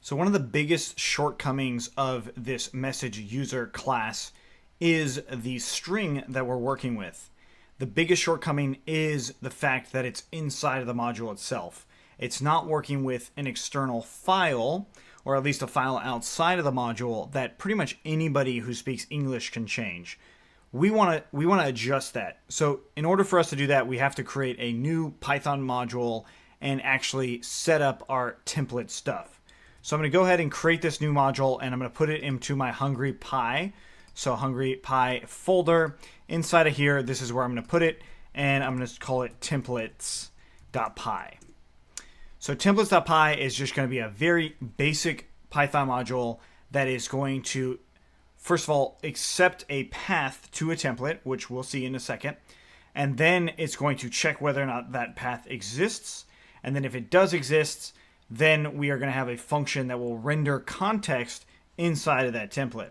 So one of the biggest shortcomings of this message user class is the string that we're working with. The biggest shortcoming is the fact that it's inside of the module itself. It's not working with an external file, or at least a file outside of the module that pretty much anybody who speaks English can change. We want to adjust that. So in order for us to do that, we have to create a new Python module and actually set up our template stuff. So I'm going to go ahead and create this new module, and I'm going to put it into my Hungry Pi. So Hungry Pi folder. Inside of here, this is where I'm going to put it, and I'm going to call it templates.py. So templates.py is just going to be a very basic Python module that is going to, first of all, accept a path to a template, which we'll see in a second. And then it's going to check whether or not that path exists. And then if it does exist, then we are going to have a function that will render context inside of that template.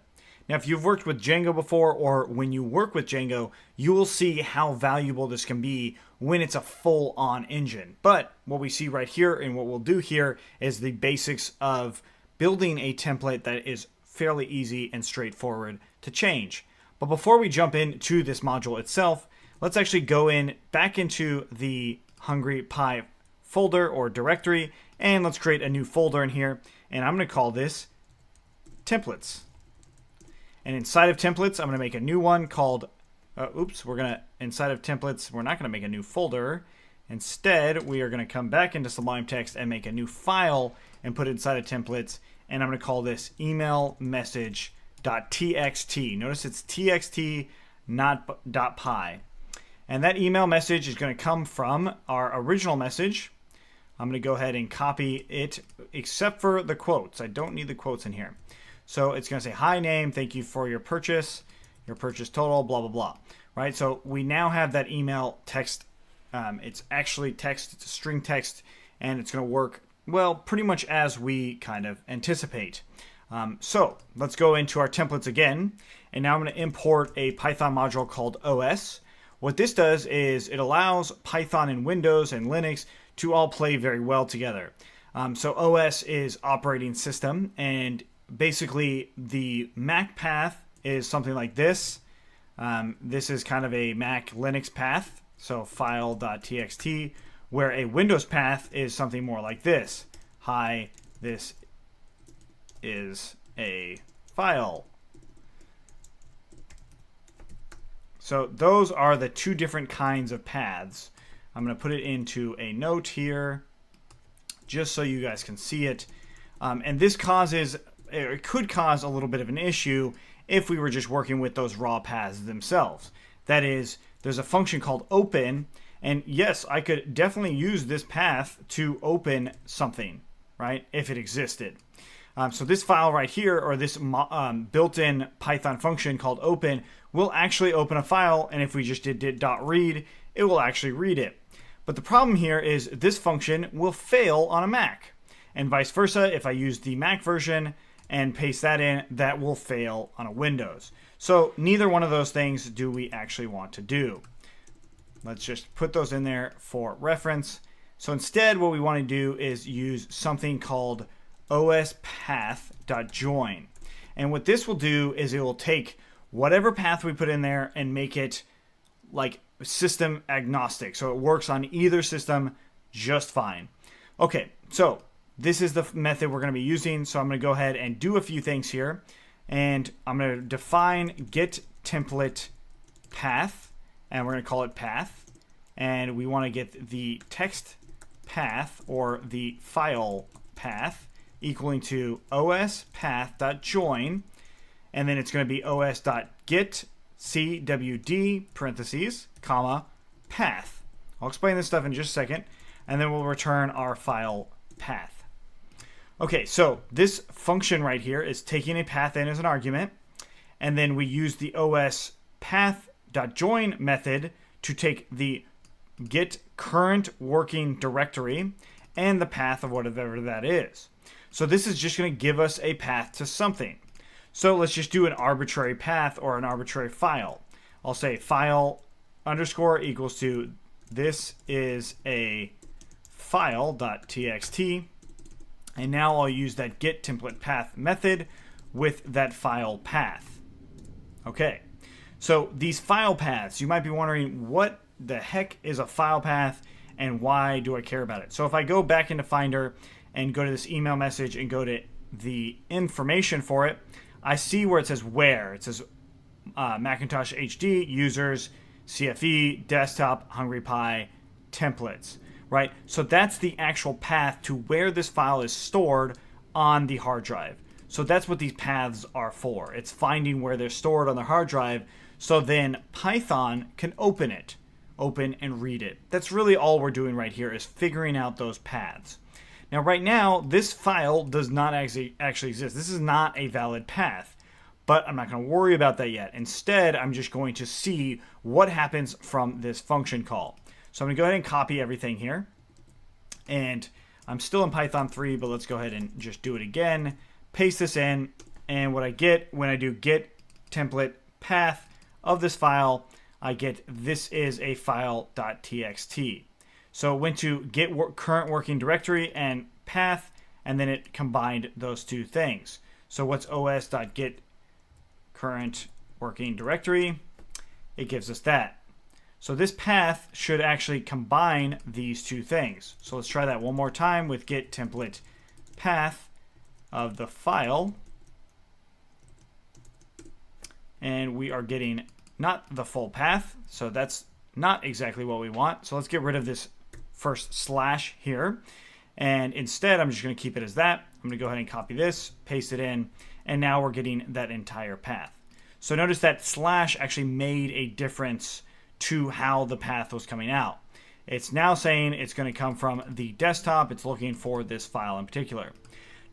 Now, if you've worked with Django before, or when you work with Django, you will see how valuable this can be when it's a full-on engine. But what we see right here and what we'll do here is the basics of building a template that is fairly easy and straightforward to change. But before we jump into this module itself, let's actually go back into the Hungry Pi folder or directory, and let's create a new folder in here, and I'm going to call this templates. And inside of templates, I'm going to make a new one called, inside of templates, we're not going to make a new folder. Instead, we are going to come back into Sublime Text and make a new file and put it inside of templates, and I'm going to call this email message.txt. Notice it's txt, not .py. And that email message is going to come from our original message. I'm going to go ahead and copy it, except for the quotes. I don't need the quotes in here. So it's going to say, hi name, thank you for your purchase total, blah, blah, blah. Right? So we now have that email text. It's actually text, it's a string text, and it's going to work, well, pretty much as we kind of anticipate. So let's go into our templates again. And now I'm going to import a Python module called OS. What this does is it allows Python and Windows and Linux to all play very well together. So OS is operating system, and basically the Mac path is something like this. This is kind of a Mac Linux path, so file.txt, where a Windows path is something more like this. Hi, this is a file. So those are the two different kinds of paths. I'm going to put it into a note here just so you guys can see it. And this it could cause a little bit of an issue if we were just working with those raw paths themselves. That is, there's a function called open, and yes, I could definitely use this path to open something, right, if it existed. So this file right here, or this built-in Python function called open, will actually open a file, and if we just did .read, it will actually read it. But the problem here is this function will fail on a Mac, and vice versa. If I use the Mac version and paste that in, that will fail on a Windows. So neither one of those things do we actually want to do. Let's just put those in there for reference. So instead, what we want to do is use something called ospath.join. And what this will do is it will take whatever path we put in there and make it like system agnostic. So it works on either system just fine. Okay, so this is the method we're going to be using. So I'm going to go ahead and do a few things here. And I'm going to define get template path, and we're going to call it path. And we want to get the text path, or the file path, equaling to ospath.join, and then it's going to be os.get cwd parentheses comma path. I'll explain this stuff in just a second, and then we'll return our file path. Okay, so this function right here is taking a path in as an argument, and then we use the ospath.join method to take the get current working directory and the path of whatever that is. So this is just going to give us a path to something. So let's just do an arbitrary path or an arbitrary file. I'll say file underscore equals to this is a file.txt, And now I'll use that get template path method with that file path. Okay, so these file paths, you might be wondering what the heck is a file path and why do I care about it? So if I go back into Finder and go to this email message and go to the information for it, I see where it says where. It says Macintosh HD, users, CFE, desktop, Hungry Pi, templates, right? So that's the actual path to where this file is stored on the hard drive. So that's what these paths are for. It's finding where they're stored on the hard drive so then Python can open it, open and read it. That's really all we're doing right here is figuring out those paths. Now right now, this file does not actually exist. This is not a valid path, but I'm not going to worry about that yet. Instead, I'm just going to see what happens from this function call. So I'm going to go ahead and copy everything here. And I'm still in Python 3, but let's go ahead and just do it again. Paste this in, and what I get when I do get template path of this file, I get this is a file.txt. So it went to get current working directory and path, and then it combined those two things. So what's os.get current working directory? It gives us that. So this path should actually combine these two things. So let's try that one more time with get template path of the file. And we are getting not the full path, so that's not exactly what we want. So let's get rid of this first slash here. And instead, I'm just going to keep it as that. I'm going to go ahead and copy this, paste it in, and now we're getting that entire path. So notice that slash actually made a difference to how the path was coming out. It's now saying it's going to come from the desktop. It's looking for this file in particular.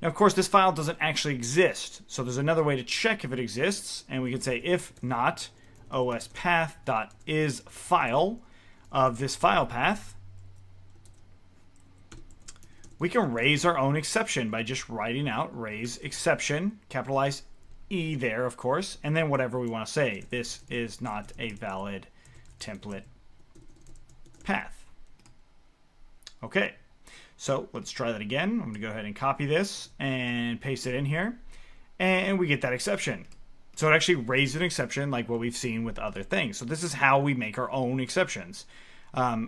Now, of course, this file doesn't actually exist. So there's another way to check if it exists. And we can say if not ospath.isFile of this file path, we can raise our own exception by just writing out raise exception, capitalize E there, of course, and then whatever we want to say. This is not a valid template path. Okay, so let's try that again. I'm going to go ahead and copy this and paste it in here, and we get that exception. So it actually raised an exception like what we've seen with other things. So this is how we make our own exceptions.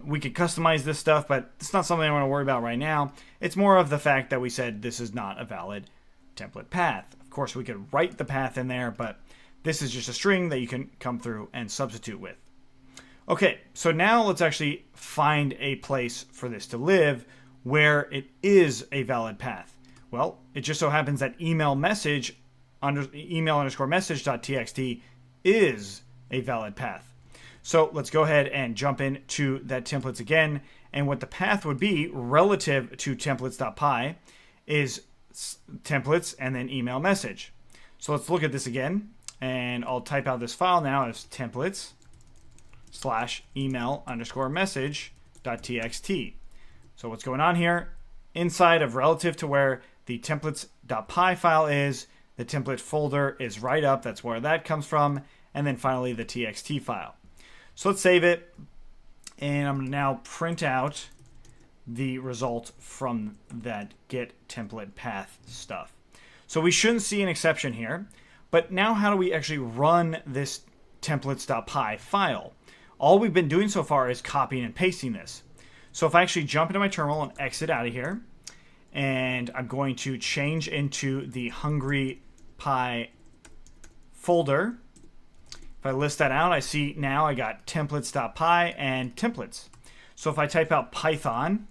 We could customize this stuff, but it's not something I want to worry about right now. It's more of the fact that we said this is not a valid template path. Of course, we could write the path in there, but this is just a string that you can come through and substitute with. Okay, so now let's actually find a place for this to live where it is a valid path. Well, it just so happens that email underscore message.txt is a valid path. So let's go ahead and jump into that templates again. And what the path would be relative to templates.py is templates and then email message. So let's look at this again. And I'll type out this file now as templates /email underscore message.txt. So what's going on here? Inside of relative to where the templates.py file is, the template folder is right up. That's where that comes from. And then finally the txt file. So let's save it. And I'm going to now print out the result from that get template path stuff. So we shouldn't see an exception here. But now how do we actually run this templates.py file? All we've been doing so far is copying and pasting this. So if I actually jump into my terminal and exit out of here, and I'm going to change into the Hungry Pi folder. If I list that out, I see now I got templates.py and templates. So if I type out Python,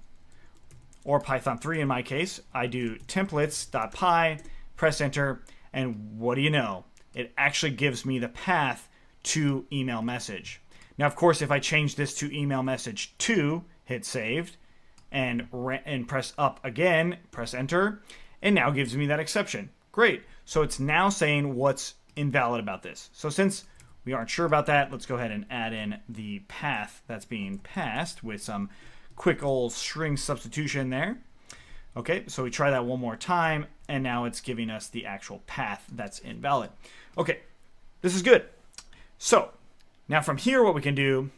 or Python 3 in my case, I do templates.py, press enter, and what do you know? It actually gives me the path to email message. Now, of course, if I change this to email message 2, hit saved, and press up again, press enter, and now gives me that exception. Great. So it's now saying what's invalid about this. So since we aren't sure about that, let's go ahead and add in the path that's being passed with some quick old string substitution there. Okay, so we try that one more time, and now it's giving us the actual path that's invalid. Okay, this is good. So now from here, what we can do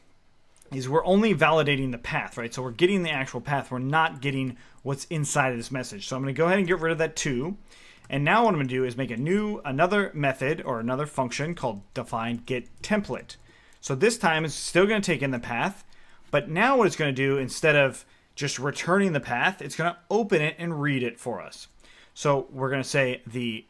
is we're only validating the path, right? So we're getting the actual path. We're not getting what's inside of this message. So I'm going to go ahead and get rid of that too. And now what I'm going to do is make another method or another function called define get template. So this time it's still going to take in the path, but now what it's going to do, instead of just returning the path, it's going to open it and read it for us. So we're going to say the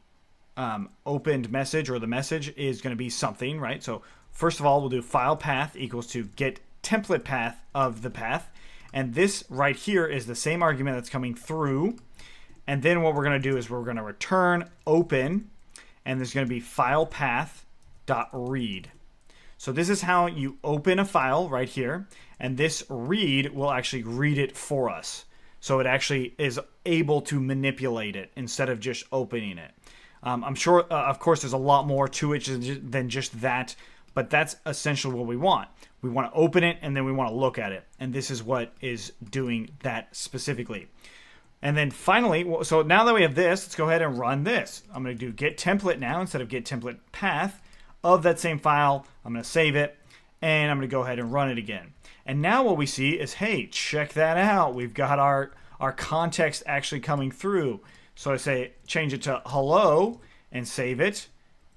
opened message, or the message, is going to be something, right? So first of all, we'll do file path equals to get template path of the path. And this right here is the same argument that's coming through. And then what we're going to do is we're going to return open, and there's going to be file path dot read. So this is how you open a file right here, and this read will actually read it for us. So it actually is able to manipulate it instead of just opening it. I'm sure, of course, there's a lot more to it than just that, but that's essentially what we want. We want to open it, and then we want to look at it. And this is what is doing that specifically. And then finally, so now that we have this, let's go ahead and run this. I'm going to do get template now instead of get template path of that same file. I'm going to save it, and I'm going to go ahead and run it again. And now what we see is, hey, check that out. We've got our context actually coming through. So I say change it to hello and save it.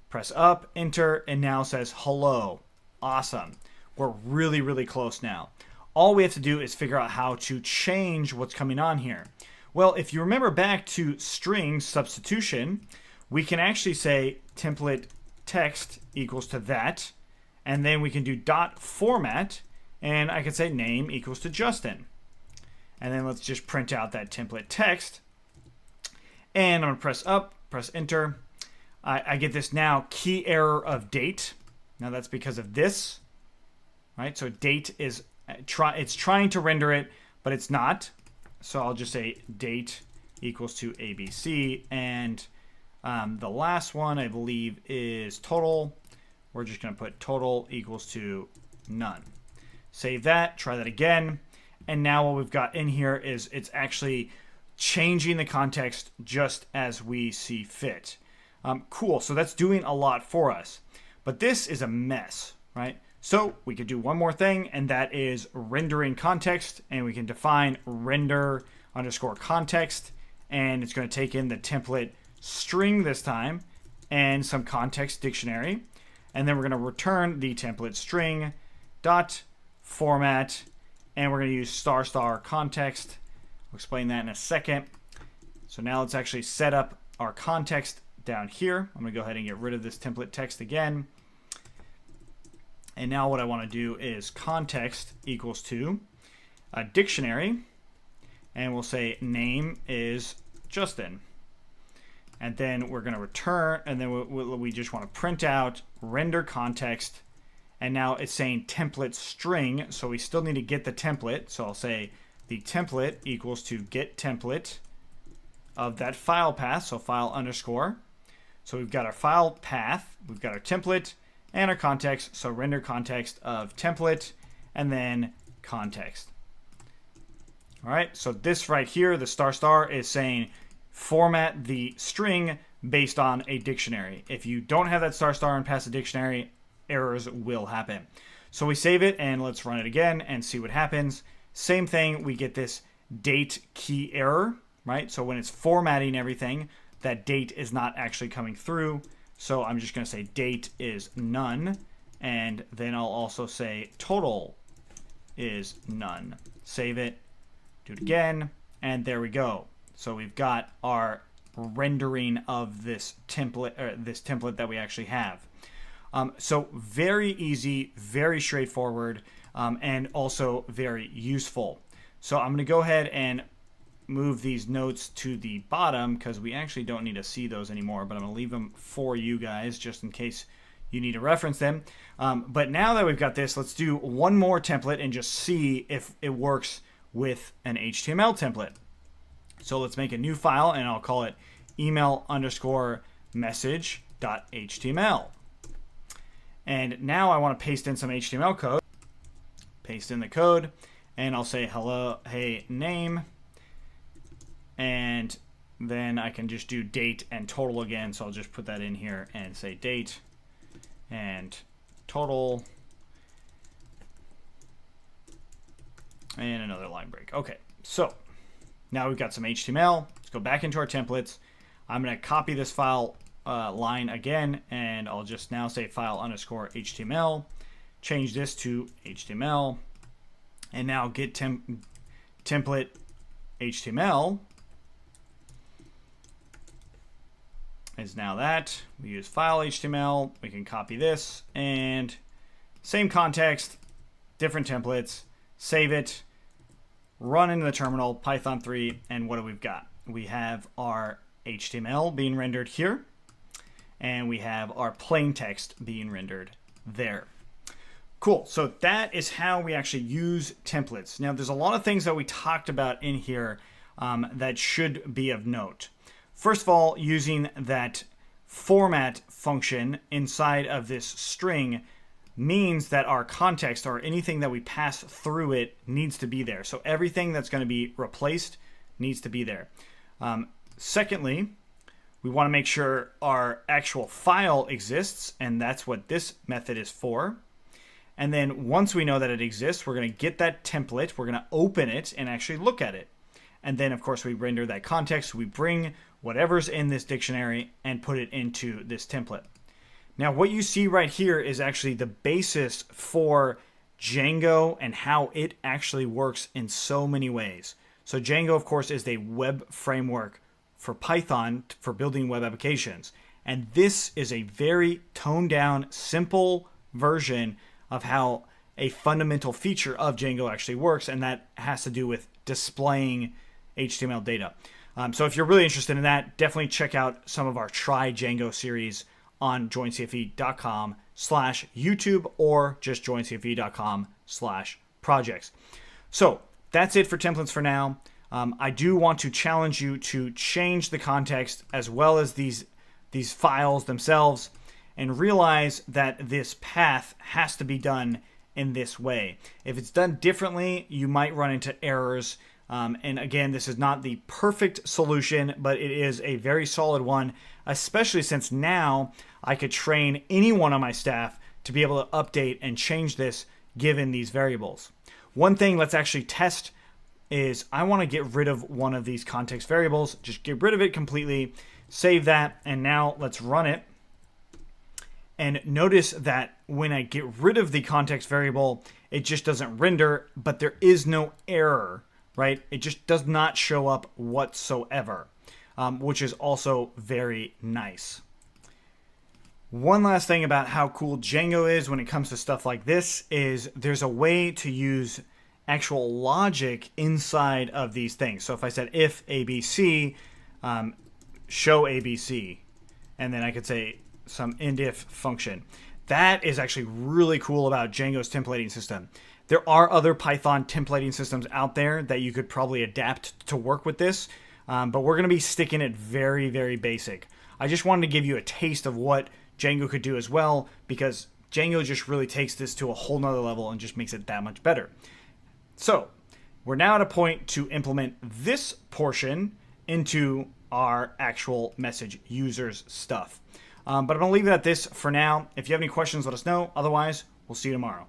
Press up, enter, and now it says hello. Awesome. We're really, really close now. All we have to do is figure out how to change what's coming on here. Well, if you remember back to string substitution, we can actually say template text equals to that, and then we can do dot format, and I can say name equals to Justin. And then let's just print out that template text. And I'm going to press up, press enter. I get this now key error of date. Now that's because of this, right? So date is it's trying to render it, but it's not. So I'll just say date equals to ABC, and the last one I believe is total. We're just going to put total equals to none. Save that, try that again, and now what we've got in here is it's actually changing the context just as we see fit. Cool, so that's doing a lot for us. But this is a mess, right? So we could do one more thing, and that is rendering context, and we can define render underscore context, and it's going to take in the template string this time and some context dictionary, and then we're going to return the template string dot format, and we're going to use star star context. We'll explain that in a second. So now let's actually set up our context down here. I'm going to go ahead and get rid of this template text again. And now what I want to do is context equals to a dictionary, and we'll say name is Justin. And then we're going to return, and then we just want to print out render context, and now it's saying template string, so we still need to get the template. So I'll say the template equals to get template of that file path, so file underscore. So we've got our file path, we've got our template, and our context, so render context of template, and then context. All right, so this right here, the star star, is saying format the string based on a dictionary. If you don't have that star star and pass a dictionary, errors will happen. So we save it, and let's run it again and see what happens. Same thing, we get this date key error, right? So when it's formatting everything, that date is not actually coming through. So I'm just going to say date is none, and then I'll also say total is none. Save it, do it again, and there we go. So we've got our rendering of this template that we actually have. So very easy, very straightforward, and also very useful. So I'm going to go ahead and move these notes to the bottom because we actually don't need to see those anymore, but I'm going to leave them for you guys just in case you need to reference them. But now that we've got this, let's do one more template and just see if it works with an HTML template. So let's make a new file, and I'll call it email underscore message.html. And now I want to paste in some HTML code. Paste in the code, and I'll say hello, hey, name. And then I can just do date and total again. So I'll just put that in here and say date and total. and another line break. Okay, so now we've got some HTML. Let's go back into our templates. I'm going to copy this file line again, and I'll just now say file_HTML. Change this to HTML, and now get template HTML is now that. We use file HTML. We can copy this, and same context, different templates. Save it, run into the terminal, Python 3, and what do we've got? We have our HTML being rendered here, and we have our plain text being rendered there. Cool, so that is how we actually use templates. Now, there's a lot of things that we talked about in here that should be of note. First of all, using that format function inside of this string means that our context or anything that we pass through it needs to be there. So everything that's going to be replaced needs to be there. Secondly, we want to make sure our actual file exists, and that's what this method is for. And then once we know that it exists, we're going to get that template, we're going to open it and actually look at it. And then, of course, we render that context. We bring whatever's in this dictionary and put it into this template. Now, what you see right here is actually the basis for Django and how it actually works in so many ways. So Django, of course, is a web framework for Python for building web applications. And this is a very toned down, simple version of how a fundamental feature of Django actually works, and that has to do with displaying HTML data. So if you're really interested in that, definitely check out some of our Try Django series on joincfe.com/YouTube or just joincfe.com/projects. So that's it for templates for now. I do want to challenge you to change the context as well as these files themselves, and realize that this path has to be done in this way. If it's done differently, you might run into errors. And again, this is not the perfect solution, but it is a very solid one, especially since now I could train anyone on my staff to be able to update and change this given these variables. One thing let's actually test is I want to get rid of one of these context variables. Just get rid of it completely, save that, and now let's run it. And notice that when I get rid of the context variable, it just doesn't render, but there is no error, right? It just does not show up whatsoever, which is also very nice. One last thing about how cool Django is when it comes to stuff like this is there's a way to use actual logic inside of these things. So if I said if ABC, show ABC, and then I could say some endif function. That is actually really cool about Django's templating system. There are other Python templating systems out there that you could probably adapt to work with this, but we're going to be sticking it very, very basic. I just wanted to give you a taste of what Django could do as well, because Django just really takes this to a whole nother level and just makes it that much better. So we're now at a point to implement this portion into our actual message users stuff. But I'm going to leave it at this for now. If you have any questions, let us know. Otherwise, we'll see you tomorrow.